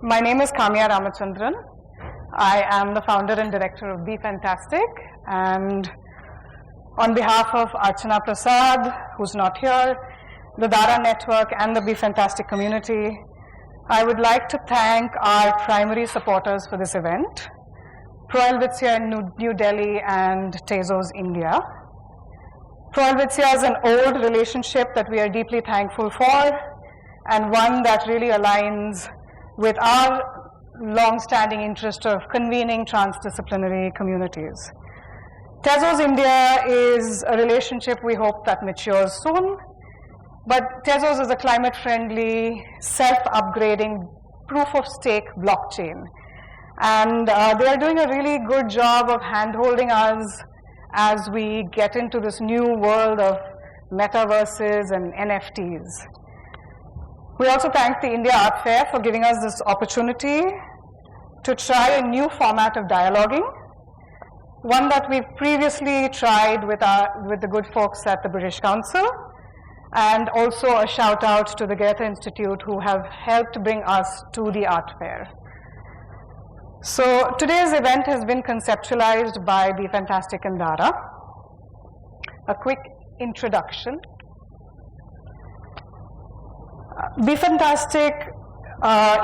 My name is Kamya Ramachandran. I am the founder and director of Be Fantastic, and on behalf of Archana Prasad, who's not here, the Dara Network and the Be Fantastic community, I would like to thank our primary supporters for this event, Pro Helvetia in New Delhi and Tezos, India. Pro Helvetia is an old relationship that we are deeply thankful for, and one that really aligns with our long-standing interest of convening transdisciplinary communities. Tezos India is a relationship we hope that matures soon, but Tezos is a climate-friendly, self-upgrading, proof-of-stake blockchain. And they are doing a really good job of hand-holding us as we get into this new world of metaverses and NFTs. We also thank the India Art Fair for giving us this opportunity to try a new format of dialoguing, one that we've previously tried with the good folks at the British Council, and also a shout out to the Goethe Institute who have helped bring us to the art fair. So today's event has been conceptualized by Be Fantastic and Dara. A quick introduction. Be Fantastic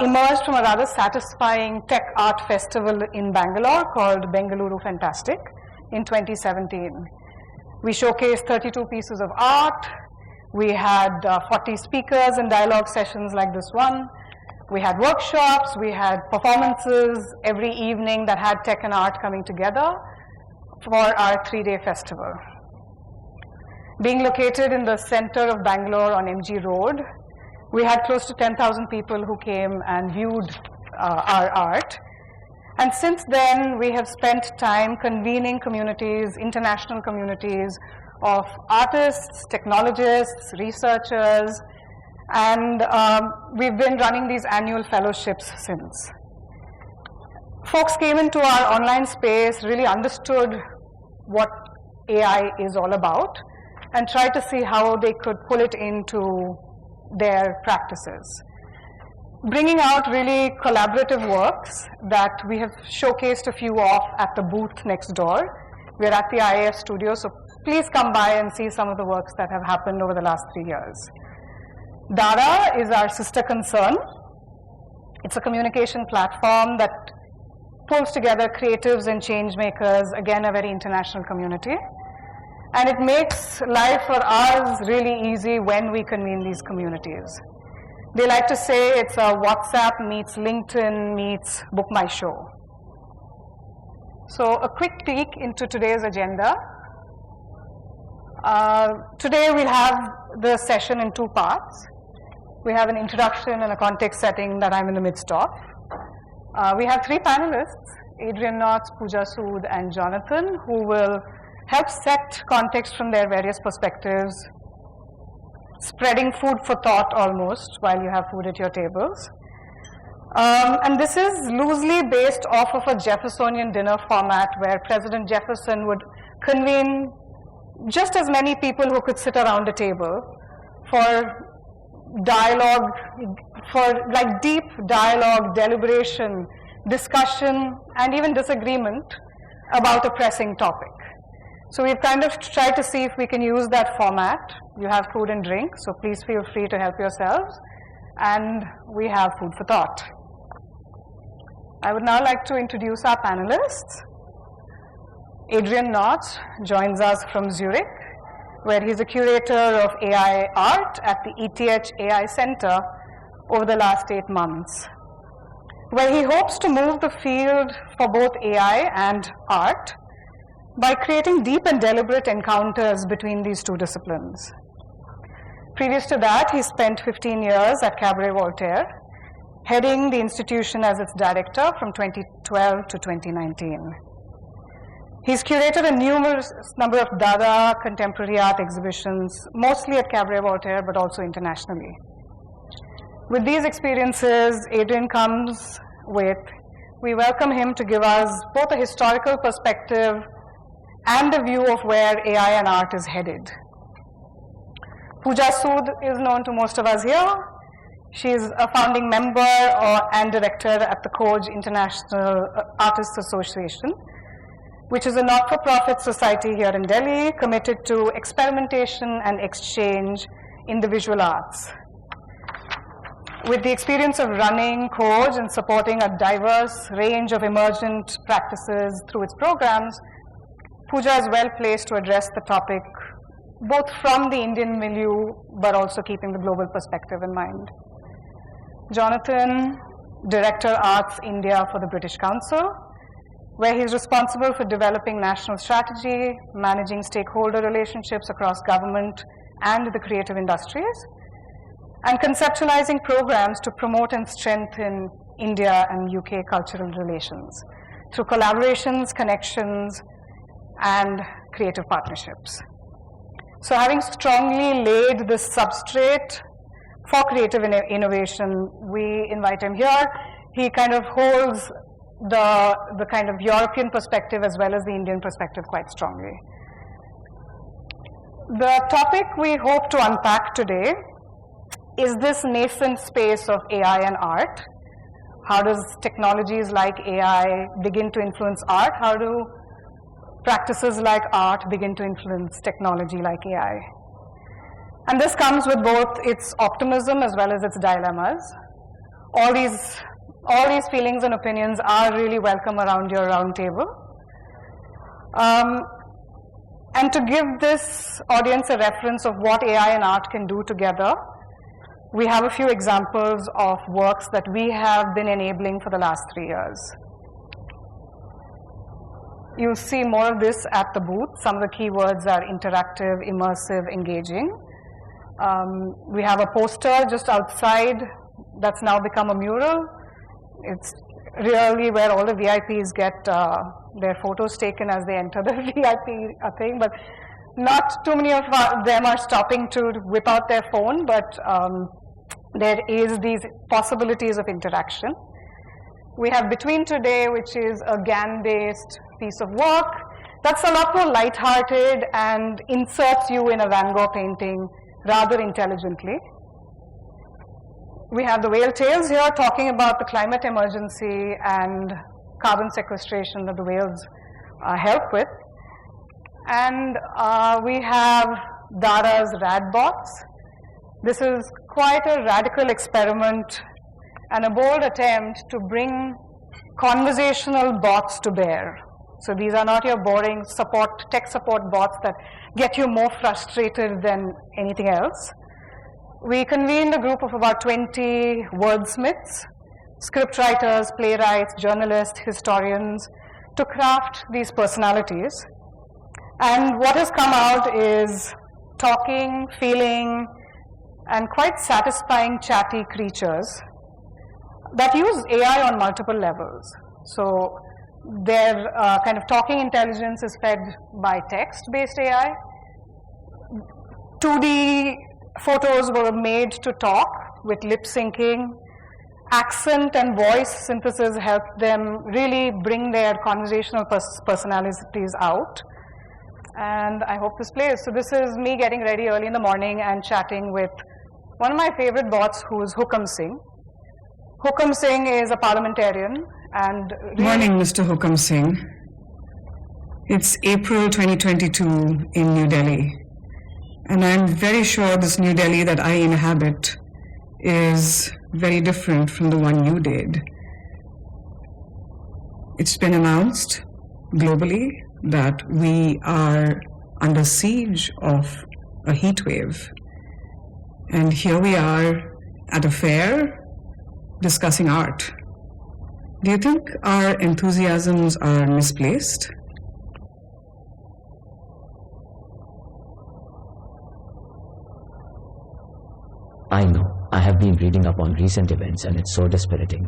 emerged from a rather satisfying tech art festival in Bangalore called Bengaluru Fantastic in 2017. We showcased 32 pieces of art. We had 40 speakers and dialogue sessions like this one. We had workshops, we had performances every evening that had tech and art coming together for our 3-day festival. Being located in the center of Bangalore on MG Road, we had close to 10,000 people who came and viewed our art. And since then, we have spent time convening communities, international communities of artists, technologists, researchers, and we've been running these annual fellowships since. Folks came into our online space, really understood what AI is all about, and tried to see how they could pull it into their practices. Bringing out really collaborative works that we have showcased a few of at the booth next door. We're at the IAF studio, so please come by and see some of the works that have happened over the last 3 years. Dara is our sister concern. It's a communication platform that pulls together creatives and change makers, again a very international community. And it makes life for us really easy when we convene these communities. They like to say it's a WhatsApp meets LinkedIn meets Book My Show. So a quick peek into today's agenda. Today we'll have the session in 2 parts. We have an introduction and a context setting that I'm in the midst of. We have 3 panelists, Adrian Knott, Pooja, Sood, and Jonathan, who will help set context from their various perspectives, spreading food for thought almost while you have food at your tables. And this is loosely based off of a Jeffersonian dinner format where President Jefferson would convene just as many people who could sit around a table for dialogue, for like deep dialogue, deliberation, discussion, and even disagreement about a pressing topic. So we've kind of tried to see if we can use that format. You have food and drink, so please feel free to help yourselves. And we have food for thought. I would now like to introduce our panelists. Adrian Knott joins us from Zurich, where he's a curator of AI art at the ETH AI Center over the last 8 months, where he hopes to move the field for both AI and art by creating deep and deliberate encounters between these 2 disciplines. Previous to that, he spent 15 years at Cabaret Voltaire, heading the institution as its director from 2012 to 2019. He's curated a numerous number of Dada contemporary art exhibitions, mostly at Cabaret Voltaire, but also internationally. With these experiences, Adrian comes with, we welcome him to give us both a historical perspective and a view of where AI and art is headed. Pooja Sood is known to most of us here. She's a founding member and director at the Khoj International Artists Association, which is a not-for-profit society here in Delhi committed to experimentation and exchange in the visual arts. With the experience of running Khoj and supporting a diverse range of emergent practices through its programs, Pooja is well placed to address the topic both from the Indian milieu but also keeping the global perspective in mind. Jonathan, Director Arts India for the British Council, where he's responsible for developing national strategy, managing stakeholder relationships across government and the creative industries, and conceptualizing programs to promote and strengthen India and UK cultural relations through collaborations, connections, and creative partnerships. So having strongly laid this substrate for creative innovation, we invite him here. He kind of holds the kind of European perspective as well as the Indian perspective quite strongly. The topic we hope to unpack today is this nascent space of AI and art. How does technologies like AI begin to influence art? How do practices like art begin to influence technology like AI? And this comes with both its optimism as well as its dilemmas. All these feelings and opinions are really welcome around your round table. And to give this audience a reference of what AI and art can do together, we have a few examples of works that we have been enabling for the last 3 years. You'll see more of this at the booth. Some of the keywords are interactive, immersive, engaging. We have a poster just outside that's now become a mural. It's really where all the VIPs get their photos taken as they enter the VIP thing, but not too many of them are stopping to whip out their phone, but there is these possibilities of interaction. We have Between Today, which is a GAN-based piece of work that's a lot more lighthearted and inserts you in a Van Gogh painting rather intelligently. We have the whale tales here talking about the climate emergency and carbon sequestration that the whales help with. And we have Dara's RadBots. This is quite a radical experiment and a bold attempt to bring conversational bots to bear. So these are not your boring tech support bots that get you more frustrated than anything else. We convened a group of about 20 wordsmiths, scriptwriters, playwrights, journalists, historians, to craft these personalities. And what has come out is talking, feeling, and quite satisfying chatty creatures that use AI on multiple levels. So their kind of talking intelligence is fed by text-based AI. 2D photos were made to talk with lip syncing. Accent and voice synthesis helped them really bring their conversational personalities out. And I hope this plays. So this is me getting ready early in the morning and chatting with one of my favorite bots, who's Hukam Singh. Hukam Singh is a parliamentarian and Morning, Mr. Hukam Singh. It's April 2022 in New Delhi. And I'm very sure this New Delhi that I inhabit is very different from the one you did. It's been announced globally that we are under siege of a heat wave. And here we are at a fair discussing art. Do you think our enthusiasms are misplaced? I know. I have been reading up on recent events and it's so dispiriting.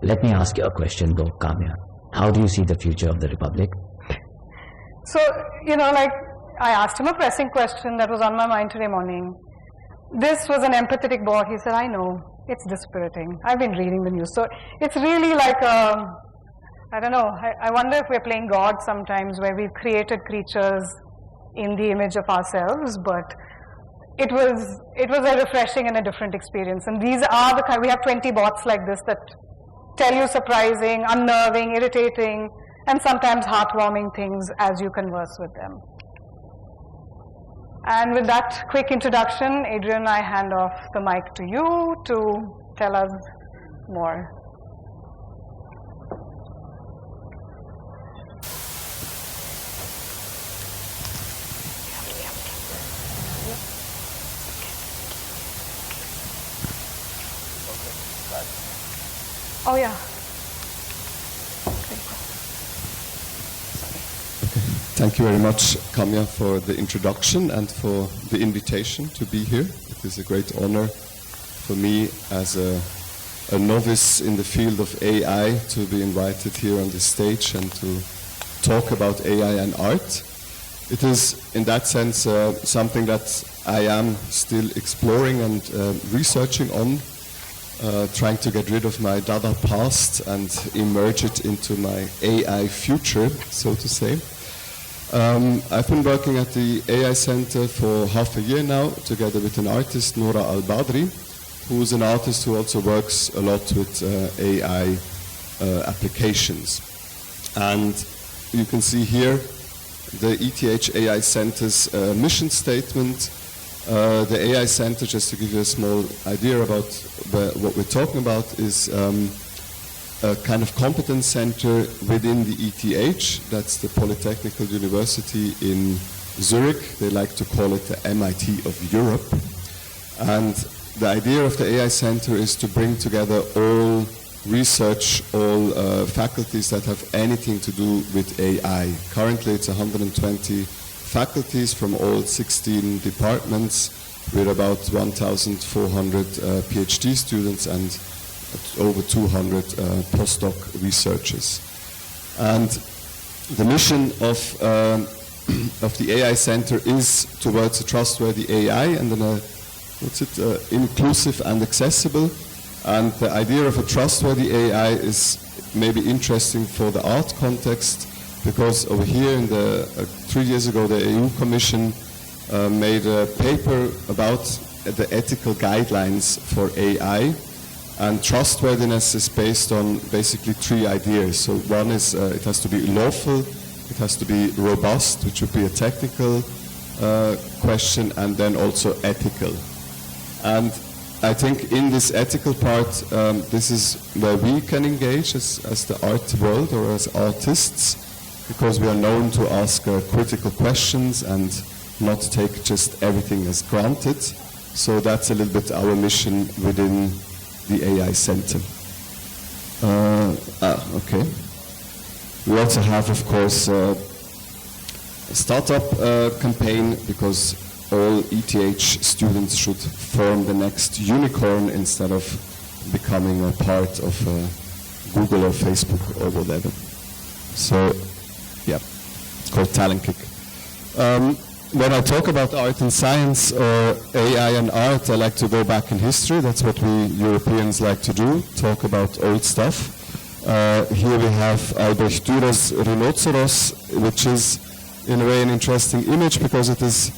Let me ask you a question though, Kamya. How do you see the future of the Republic? So, I asked him a pressing question that was on my mind today morning. This was an empathetic bot. He said, I know, it's dispiriting. I've been reading the news. So it's really like I don't know, I wonder if we're playing God sometimes, where we've created creatures in the image of ourselves, but it was a refreshing and a different experience. And these are the kind, we have 20 bots like this that tell you surprising, unnerving, irritating, and sometimes heartwarming things as you converse with them. And with that quick introduction, Adrian, I hand off the mic to you to tell us more. Oh, yeah. Thank you very much, Kamya, for the introduction and for the invitation to be here. It is a great honor for me as a novice in the field of AI to be invited here on this stage and to talk about AI and art. It is, in that sense, something that I am still exploring and researching on, trying to get rid of my Dada past and immerse it into my AI future, so to say. I've been working at the AI Center for half a year now, together with an artist, Noura Al-Badri, who's an artist who also works a lot with AI applications. And you can see here the ETH AI Center's mission statement. The AI Center, just to give you a small idea about what we're talking about, is a kind of competence center within the ETH. That's the Polytechnical University in Zurich. They like to call it the MIT of Europe. And the idea of the AI Center is to bring together all research, all faculties that have anything to do with AI. Currently, it's 120 faculties from all 16 departments, with about 1,400 PhD students and over 200 postdoc researchers. And the mission of the AI Center is towards a trustworthy AI and then inclusive and accessible. And the idea of a trustworthy AI is maybe interesting for the art context, because over here in the 3 years ago the EU Commission made a paper about the ethical guidelines for AI, and trustworthiness is based on basically 3 ideas. So one is it has to be lawful, it has to be robust, which would be a technical question, and then also ethical. And I think in this ethical part, this is where we can engage as the art world or as artists, because we are known to ask critical questions and not take just everything as granted. So that's a little bit our mission within the AI Center. Okay. We also have, of course, a startup campaign, because all ETH students should form the next unicorn instead of becoming a part of Google or Facebook or whatever. So, yeah, it's called Talent Kick. When I talk about art and science or AI and art, I like to go back in history. That's what we Europeans like to do, talk about old stuff. Here we have Albrecht Dürer's Rhinoceros, which is in a way an interesting image because it is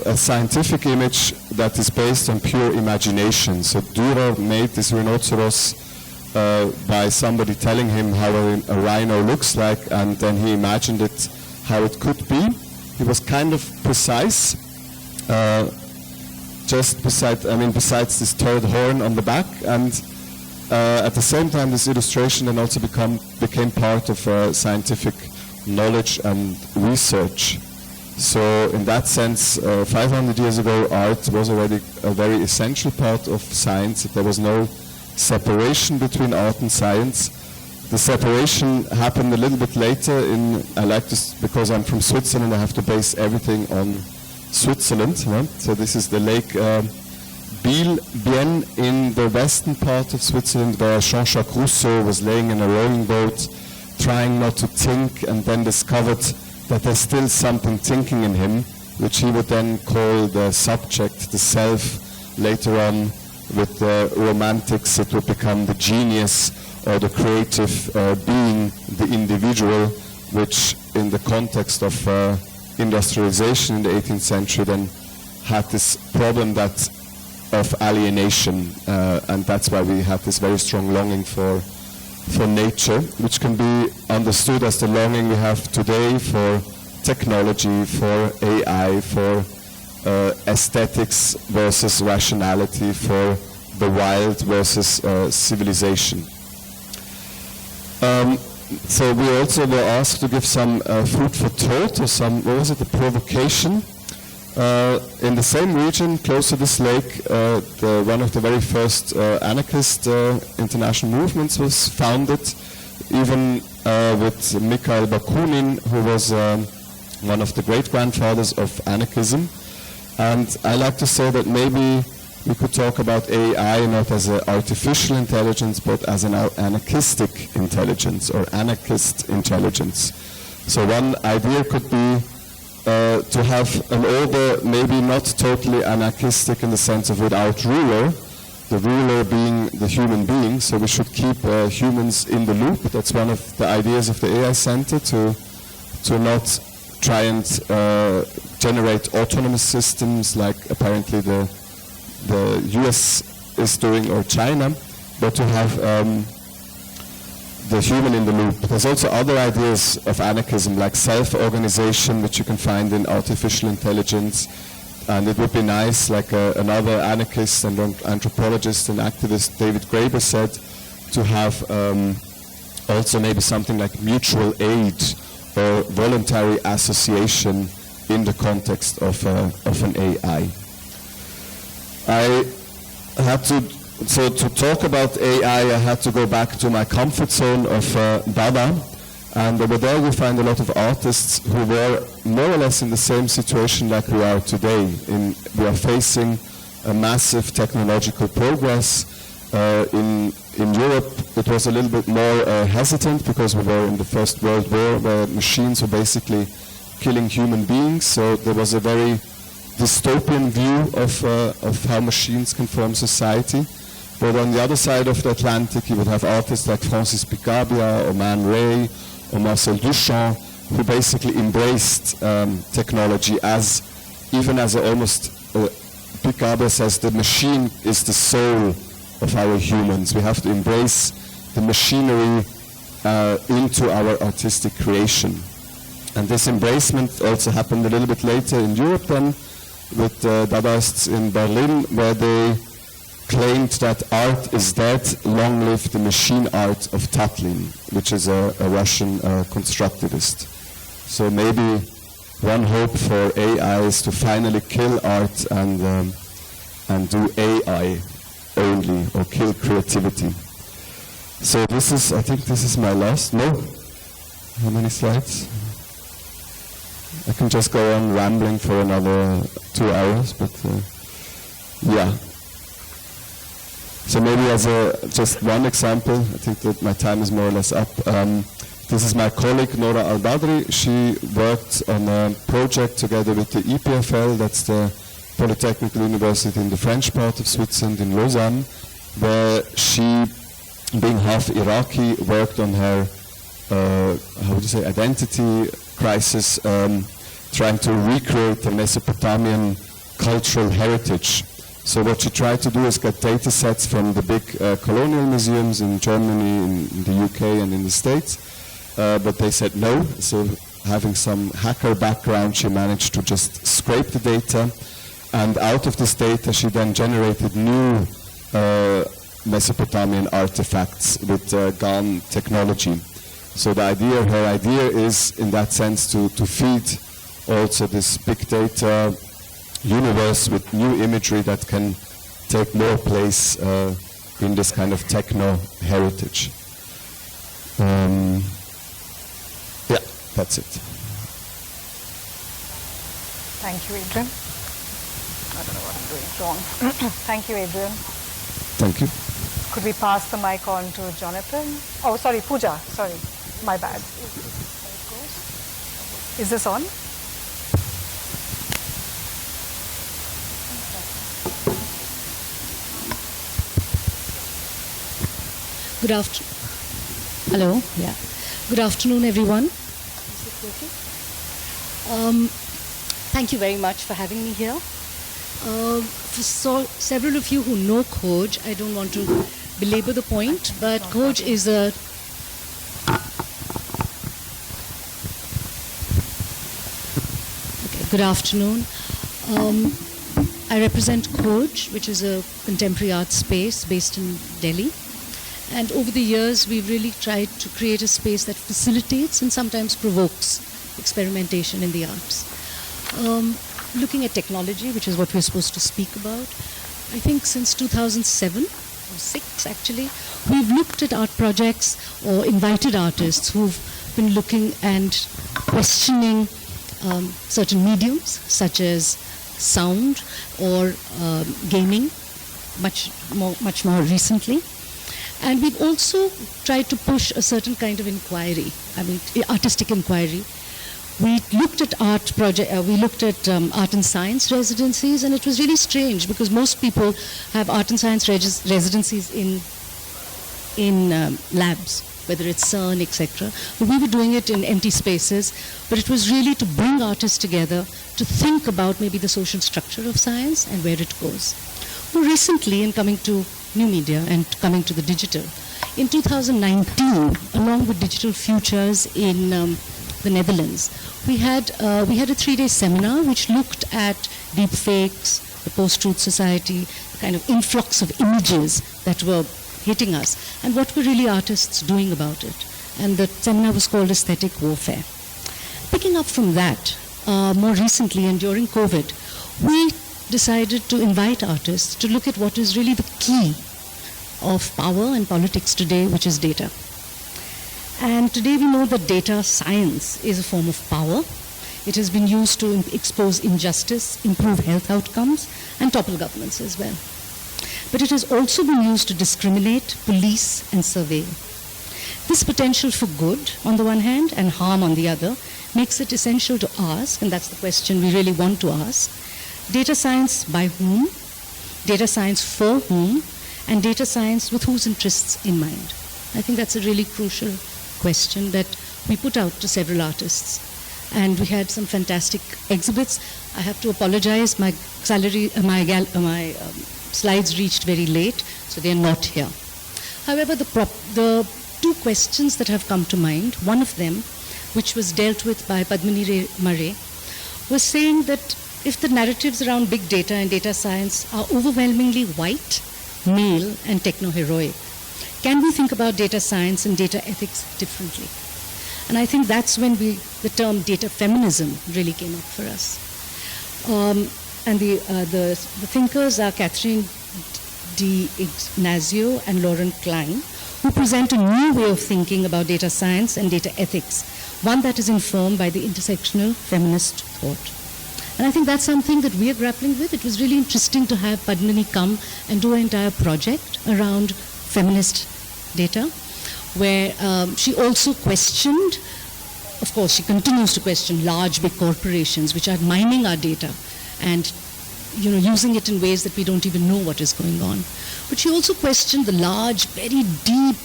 a scientific image that is based on pure imagination. So Dürer made this rhinoceros by somebody telling him how a rhino looks like, and then he imagined it how it could be. He was kind of precise, besides this third horn on the back, and at the same time this illustration then also became part of scientific knowledge and research. So in that sense, 500 years ago, art was already a very essential part of science. There was no separation between art and science. The separation happened a little bit later I like this because I'm from Switzerland, I have to base everything on Switzerland. Right? So this is the lake Bienne in the western part of Switzerland, where Jean-Jacques Rousseau was laying in a rowing boat, trying not to think, and then discovered that there's still something thinking in him, which he would then call the subject, the self. Later on, with the romantics, it would become the genius or the creative being, the individual, which in the context of industrialization in the 18th century then had this problem of alienation, and that's why we had this very strong longing for nature, which can be understood as the longing we have today for technology, for AI, for aesthetics versus rationality, for the wild versus civilization. So we also were asked to give some food for thought, or some, what was it, a provocation. In the same region, close to this lake, one of the very first anarchist international movements was founded, even with Mikhail Bakunin, who was one of the great-grandfathers of anarchism. And I like to say that maybe we could talk about AI not as an artificial intelligence, but as an anarchistic intelligence, or anarchist intelligence. So one idea could be to have an order, maybe not totally anarchistic in the sense of without ruler, the ruler being the human being. So we should keep humans in the loop. That's one of the ideas of the AI Center, to not try and generate autonomous systems like apparently the US is doing, or China, but to have the human in the loop. There's also other ideas of anarchism, like self-organization, which you can find in artificial intelligence. And it would be nice, like another anarchist and anthropologist and activist, David Graeber, said, to have also maybe something like mutual aid or voluntary association in the context of an AI. I had to talk about AI, I had to go back to my comfort zone of Dada, and over there we find a lot of artists who were more or less in the same situation like we are today. We are facing a massive technological progress. In Europe it was a little bit more hesitant, because we were in the First World War, where machines were basically killing human beings, so there was a very dystopian view of how machines can form society. But on the other side of the Atlantic, you would have artists like Francis Picabia, or Man Ray, or Marcel Duchamp, who basically embraced technology even as almost, Picabia says, the machine is the soul of our humans. We have to embrace the machinery into our artistic creation. And this embracement also happened a little bit later in Europe then, with Dadaists in Berlin, where they claimed that art is dead, long live the machine art of Tatlin, which is a Russian constructivist. So maybe one hope for AI is to finally kill art and do AI only, or kill creativity. So I think this is my last, no? How many slides? I can just go on rambling for another 2 hours, but yeah. So maybe as just one example, I think that my time is more or less up. This is my colleague Nora Al-Badri. She worked on a project together with the EPFL, that's the Polytechnical University in the French part of Switzerland in Lausanne, where she, being half Iraqi, worked on her, identity crisis, trying to recreate the Mesopotamian cultural heritage. So what she tried to do is get data sets from the big colonial museums in Germany, in the UK and in the States, but they said no. So having some hacker background, she managed to just scrape the data, and out of this data she then generated new Mesopotamian artifacts with GAN technology. So her idea is, in that sense, to feed also this big data universe with new imagery that can take more place in this kind of techno heritage. Yeah, that's it. Thank you, Adrian. I don't know what I'm doing wrong. Thank you, Adrian. Thank you. Could we pass the mic on to Jonathan? Oh, sorry, Pooja. Sorry, my bad. Is this on? Good afternoon. Hello. Yeah. Good afternoon, everyone. Thank you very much for having me here. For several of you who know Khoj, I don't want to belabor the point, but Khoj is a good afternoon. I represent Khoj, which is a contemporary art space based in Delhi. And over the years, we've really tried to create a space that facilitates and sometimes provokes experimentation in the arts. Looking at technology, which is what we're supposed to speak about, I think since 2007, or 6 actually, we've looked at art projects or invited artists who've been looking and questioning certain mediums, such as sound or gaming, much more recently. And we've also tried to push a certain kind of inquiry, artistic inquiry. We looked at art art and science residencies, and it was really strange because most people have art and science residencies in labs, whether it's CERN, etc. But we were doing it in empty spaces, but it was really to bring artists together to think about maybe the social structure of science and where it goes. More recently, in coming to new media and coming to the digital, in 2019, along with Digital Futures in the Netherlands, we had a 3-day seminar which looked at deepfakes, the post-truth society, the kind of influx of images that were hitting us, and what were really artists doing about it. And the seminar was called Aesthetic Warfare. Picking up from that, more recently and during COVID, we decided to invite artists to look at what is really the key of power and politics today, which is data. And today we know that data science is a form of power. It has been used to expose injustice, improve health outcomes, and topple governments as well. But it has also been used to discriminate, police, and surveil. This potential for good on the one hand and harm on the other makes it essential to ask, and that's the question we really want to ask, data science by whom, data science for whom, and data science with whose interests in mind. I think that's a really crucial question that we put out to several artists. And we had some fantastic exhibits. I have to apologize, my slides reached very late, so they're not here. However, the two questions that have come to mind, one of them, which was dealt with by Padmini Murray, was saying that if the narratives around big data and data science are overwhelmingly white, male, and techno-heroic, can we think about data science and data ethics differently? And I think that's when the term data feminism really came up for us. And the thinkers are Catherine D'Ignazio and Lauren Klein, who present a new way of thinking about data science and data ethics, one that is informed by the intersectional feminist thought. And I think that's something that we are grappling with. It was really interesting to have Padmini come and do an entire project around feminist data, where she also questioned, of course, she continues to question large big corporations which are mining our data and using it in ways that we don't even know what is going on. But she also questioned the large, very deep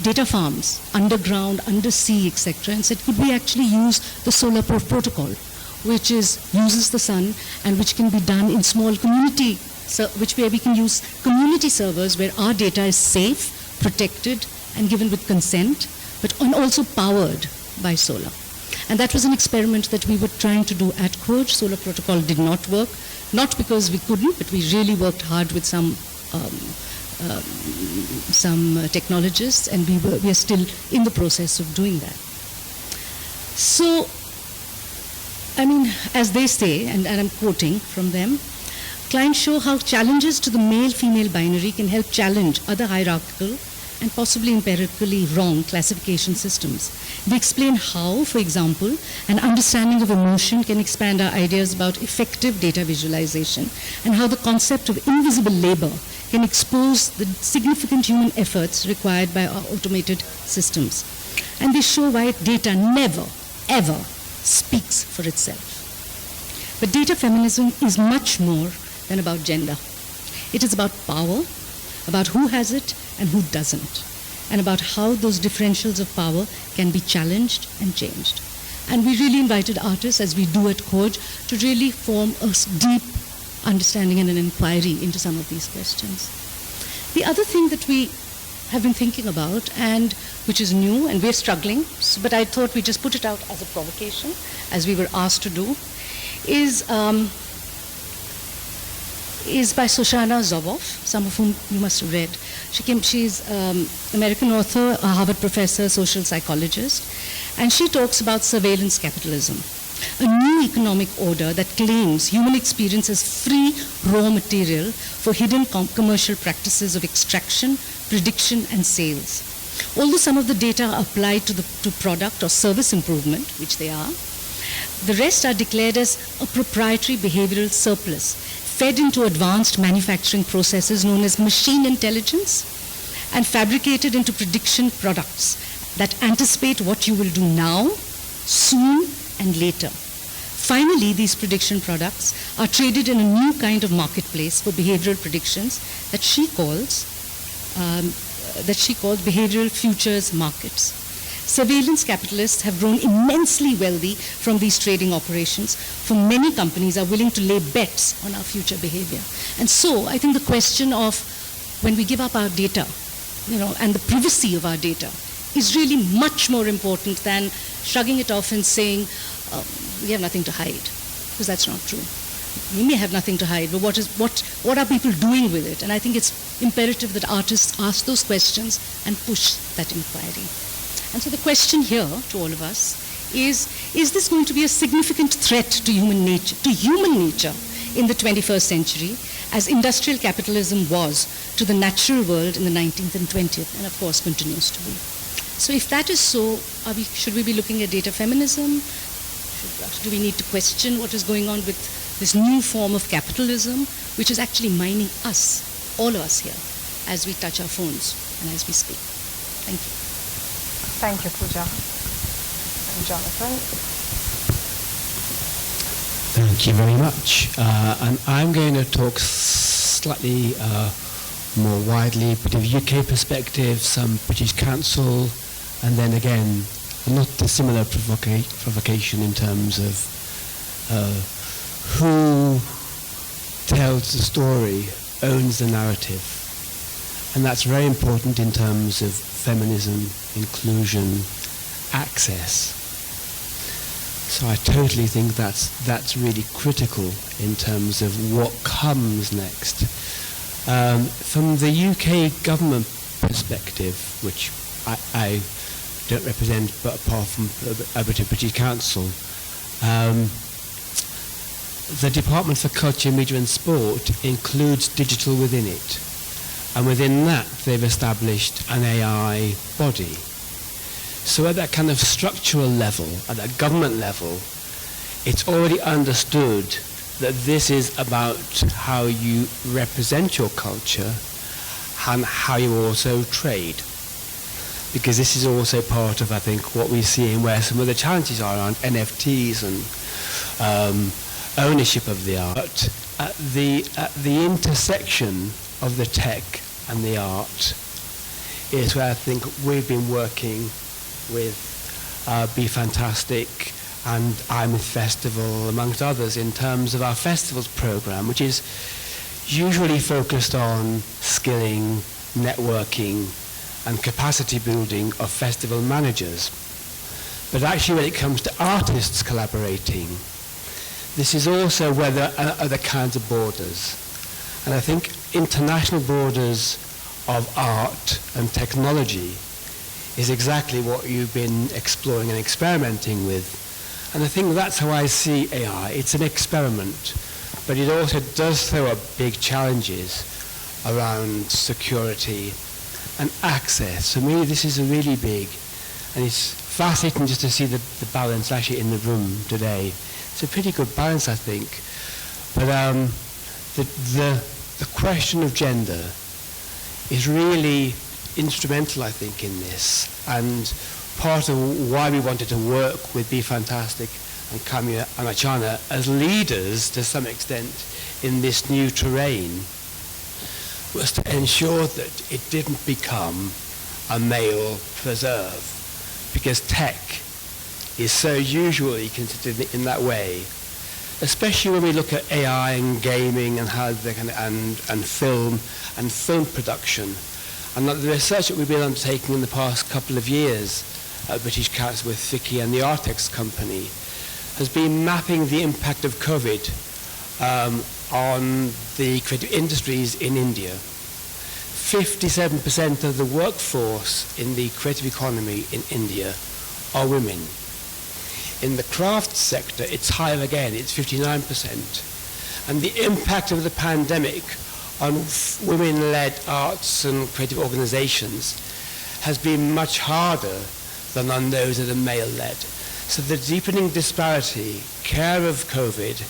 data farms, underground, undersea, etc., and said, could we actually use the solar protocol, which uses the sun and which can be done in small community, where we can use community servers where our data is safe, protected, and given with consent, but also powered by solar. And that was an experiment that we were trying to do at Khoj. Solar protocol did not work, not because we couldn't, but we really worked hard with some technologists, and we are still in the process of doing that. So, as they say, and I'm quoting from them, clients show how challenges to the male-female binary can help challenge other hierarchical and possibly empirically wrong classification systems. They explain how, for example, an understanding of emotion can expand our ideas about effective data visualization, and how the concept of invisible labor can expose the significant human efforts required by our automated systems. And they show why data never, ever speaks for itself. But data feminism is much more than about gender. It is about power, about who has it and who doesn't, and about how those differentials of power can be challenged and changed. And we really invited artists, as we do at Khoj, to really form a deep understanding and an inquiry into some of these questions. The other thing that we have been thinking about, and which is new, and we're struggling, but I thought we'd just put it out as a provocation, as we were asked to do, is by Shoshana Zuboff, some of whom you must have read. She's American author, a Harvard professor, social psychologist, and she talks about surveillance capitalism, a new economic order that claims human experience as free raw material for hidden commercial practices of extraction, prediction, and sales. Although some of the data are applied to product or service improvement, which they are, the rest are declared as a proprietary behavioral surplus, fed into advanced manufacturing processes known as machine intelligence, and fabricated into prediction products that anticipate what you will do now, soon, and later. Finally, these prediction products are traded in a new kind of marketplace for behavioral predictions that she calls behavioral futures markets. Surveillance capitalists have grown immensely wealthy from these trading operations, for many companies are willing to lay bets on our future behavior. And so I think the question of when we give up our data, and the privacy of our data is really much more important than shrugging it off and saying, we have nothing to hide, because that's not true. We may have nothing to hide, but what are people doing with it? And I think it's imperative that artists ask those questions and push that inquiry. And so the question here to all of us is this going to be a significant threat to human nature in the 21st century, as industrial capitalism was to the natural world in the 19th and 20th, and of course continues to be? So if that is so, should we be looking at data feminism? Do we need to question what is going on with this new form of capitalism, which is actually mining us, all of us here, as we touch our phones and as we speak? Thank you. Thank you, Pooja. And Jonathan. Thank you very much. And I'm going to talk slightly more widely, a bit of UK perspective, some British Council, and then again, a not dissimilar provocation in terms of who tells the story, owns the narrative. And that's very important in terms of feminism, inclusion, access. So I totally think that's really critical in terms of what comes next. From the UK government perspective, which I don't represent, but apart from a bit of British Council, the Department for Culture, Media and Sport includes digital within it. And within that, they've established an AI body. So at that kind of structural level, at that government level, it's already understood that this is about how you represent your culture and how you also trade. Because this is also part of, I think, what we see and where some of the challenges are around NFTs and ownership of the art. At the intersection of the tech and the art is where I think we've been working with Be Fantastic and I'm With Festival, amongst others, in terms of our festivals program, which is usually focused on skilling, networking, and capacity building of festival managers. But actually when it comes to artists collaborating, this is also where there are other kinds of borders. And I think international borders of art and technology is exactly what you've been exploring and experimenting with. And I think that's how I see AI. It's an experiment, but it also does throw up big challenges around security and access. For me, this is a really big, and it's fascinating just to see the balance actually in the room today. It's a pretty good balance, I think. But the question of gender is really instrumental, I think, in this. And part of why we wanted to work with Be Fantastic and Kamya and Achana as leaders, to some extent, in this new terrain, was to ensure that it didn't become a male preserve, because tech is so usually considered in that way. especially when we look at AI and gaming and how they can, and film production. And the research that we've been undertaking in the past couple of years at British Council with Vicky and the Artex company has been mapping the impact of COVID on the creative industries in India. 57% of the workforce in the creative economy in India are women. In the craft sector, it's higher again, it's 59%. And the impact of the pandemic on women-led arts and creative organizations has been much harder than on those that are male-led. So the deepening disparity, care of COVID,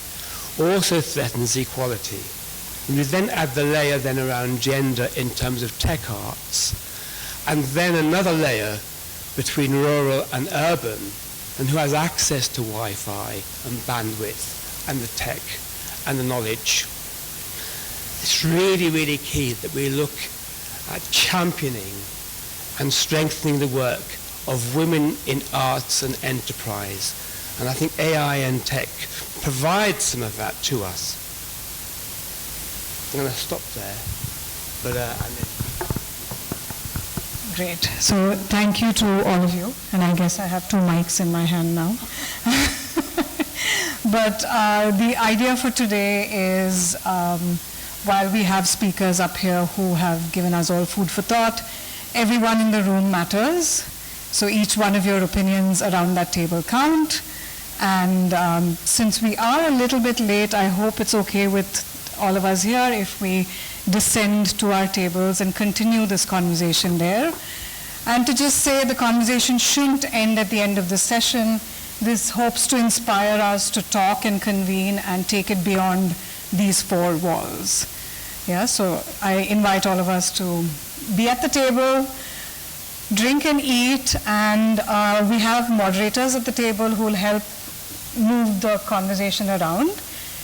also threatens equality. And we then add the layer then around gender in terms of tech arts, and then another layer between rural and urban, and who has access to Wi-Fi and bandwidth and the tech and the knowledge. It's really, really key that we look at championing and strengthening the work of women in arts and enterprise. And I think AI and tech provide some of that to us. I'm going to stop there. But, Great. So thank you to all of you. And I guess I have 2 mics in my hand now. But the idea for today is, while we have speakers up here who have given us all food for thought, everyone in the room matters. So each one of your opinions around that table count. And since we are a little bit late, I hope it's okay with all of us here if we descend to our tables and continue this conversation there. And to just say the conversation shouldn't end at the end of the session. This hopes to inspire us to talk and convene and take it beyond these 4 walls. Yeah, so I invite all of us to be at the table, drink and eat, and we have moderators at the table who will help move the conversation around.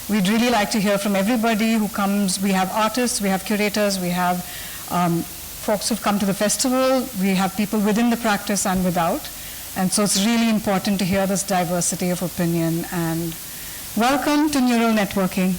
We'd really like to hear from everybody who comes. We have artists, we have curators, we have folks who've come to the festival, we have people within the practice and without. And so it's really important to hear this diversity of opinion. And welcome to Neural Networking.